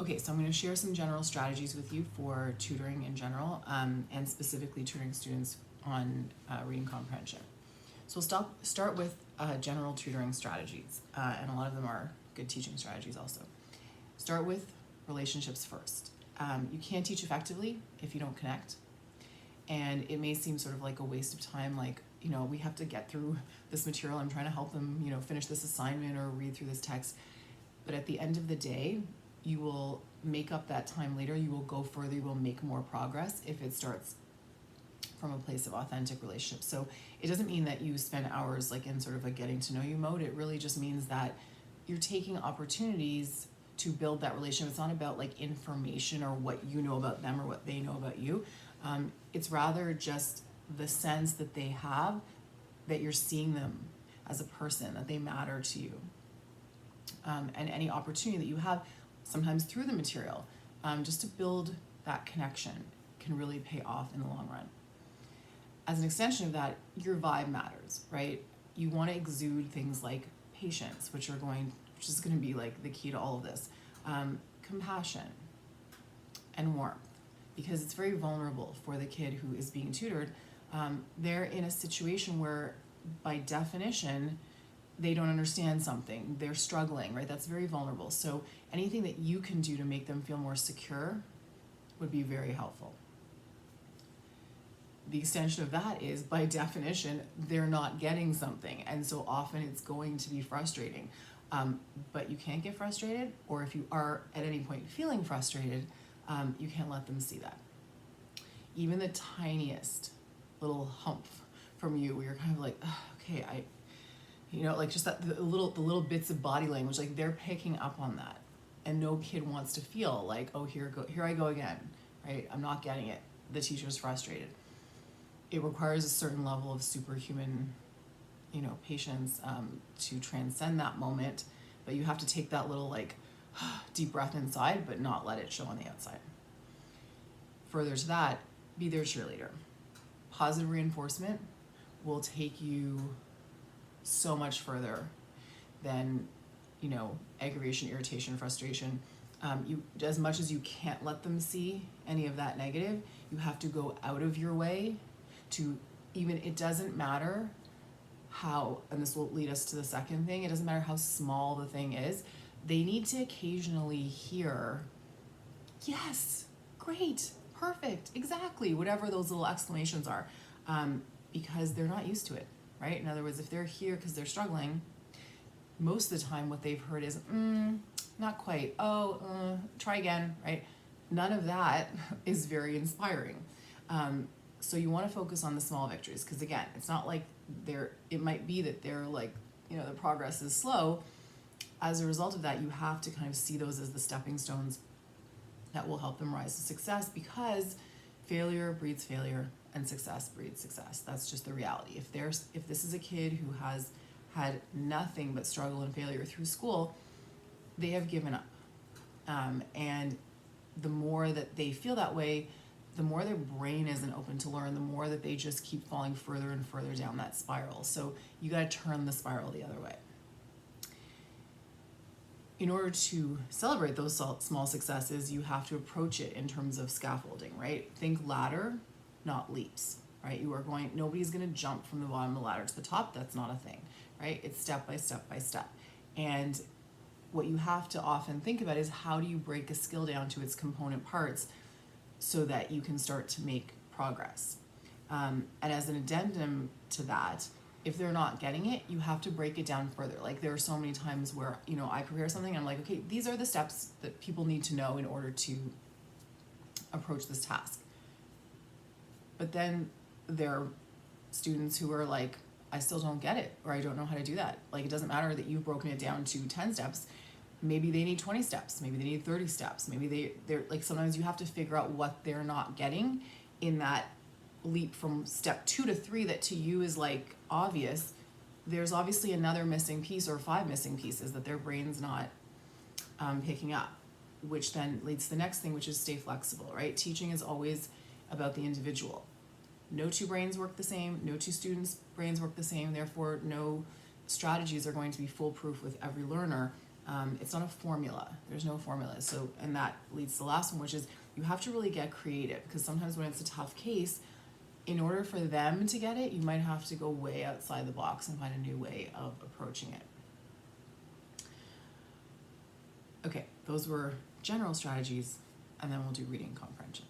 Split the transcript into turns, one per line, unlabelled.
Okay, so I'm going to share some general strategies with you for tutoring in general, and specifically tutoring students on reading comprehension. So we'll start with general tutoring strategies, and a lot of them are good teaching strategies also. Start with relationships first. You can't teach effectively if you don't connect, and it may seem sort of like a waste of time, like, we have to get through this material, I'm trying to help them, finish this assignment or read through this text. But at the end of the day, you will make up that time later, you will go further, you will make more progress if it starts from a place of authentic relationship. So it doesn't mean that you spend hours like in sort of a getting to know you mode. It really just means that you're taking opportunities to build that relationship. It's not about like information or what you know about them or what they know about you. It's rather just the sense that they have that you're seeing them as a person, that they matter to you. And any opportunity that you have, sometimes through the material, just to build that connection can really pay off in the long run. As an extension of that, your vibe matters, right? You want to exude things like patience, which is going to be like the key to all of this, compassion, and warmth, because it's very vulnerable for the kid who is being tutored. They're in a situation where, by definition, they don't understand something, they're struggling, right? That's very vulnerable. So anything that you can do to make them feel more secure would be very helpful. The extension of that is, by definition, they're not getting something, and so often it's going to be frustrating. But you can't get frustrated, or if you are at any point feeling frustrated, you can't let them see that. Even the tiniest little hump from you, where you're kind of like, oh, okay, like just that the little bits of body language, like they're picking up on that, and no kid wants to feel like, oh, here I go again, right? I'm not getting it. The teacher's frustrated. It requires a certain level of superhuman, patience to transcend that moment, but you have to take that little like deep breath inside, but not let it show on the outside. Further to that, be their cheerleader. Positive reinforcement will take you so much further than aggravation, irritation, frustration. You, as much as you can't let them see any of that negative, you have to go out of your way to it doesn't matter how, and this will lead us to the second thing, it doesn't matter how small the thing is, they need to occasionally hear, yes, great, perfect, exactly, whatever those little exclamations are, because they're not used to it, right? In other words, if they're here because they're struggling, most of the time what they've heard is, not quite, try again, right? None of that is very inspiring. So you want to focus on the small victories, because again, it's not like it might be that they're like, the progress is slow. As a result of that, you have to kind of see those as the stepping stones that will help them rise to success, because failure breeds failure and success breeds success. That's just the reality. If this is a kid who has had nothing but struggle and failure through school, they have given up. And the more that they feel that way, the more their brain isn't open to learn, the more that they just keep falling further and further down that spiral. So you got to turn the spiral the other way. In order to celebrate those small successes, you have to approach it in terms of scaffolding, right? Think ladder, not leaps, right? Nobody's going to jump from the bottom of the ladder to the top. That's not a thing, right? It's step by step by step. And what you have to often think about is, how do you break a skill down to its component parts so that you can start to make progress? And as an addendum to that, if they're not getting it, you have to break it down further. Like, there are so many times where, I prepare something and I'm like, okay, these are the steps that people need to know in order to approach this task. But then there are students who are like, I still don't get it, or I don't know how to do that. Like, it doesn't matter that you've broken it down to 10 steps. Maybe they need 20 steps. Maybe they need 30 steps. Maybe they're like, sometimes you have to figure out what they're not getting in that leap from step 2 to 3 that to you is like obvious. There's obviously another missing piece, or 5 missing pieces that their brain's not picking up, which then leads to the next thing, which is stay flexible, right? Teaching is always about the individual. No two brains work the same. No two students' brains work the same. Therefore, no strategies are going to be foolproof with every learner. It's not a formula. There's no formula. So, and that leads to the last one, which is you have to really get creative, because sometimes when it's a tough case, in order for them to get it, you might have to go way outside the box and find a new way of approaching it. Okay, those were general strategies, and then we'll do reading comprehension.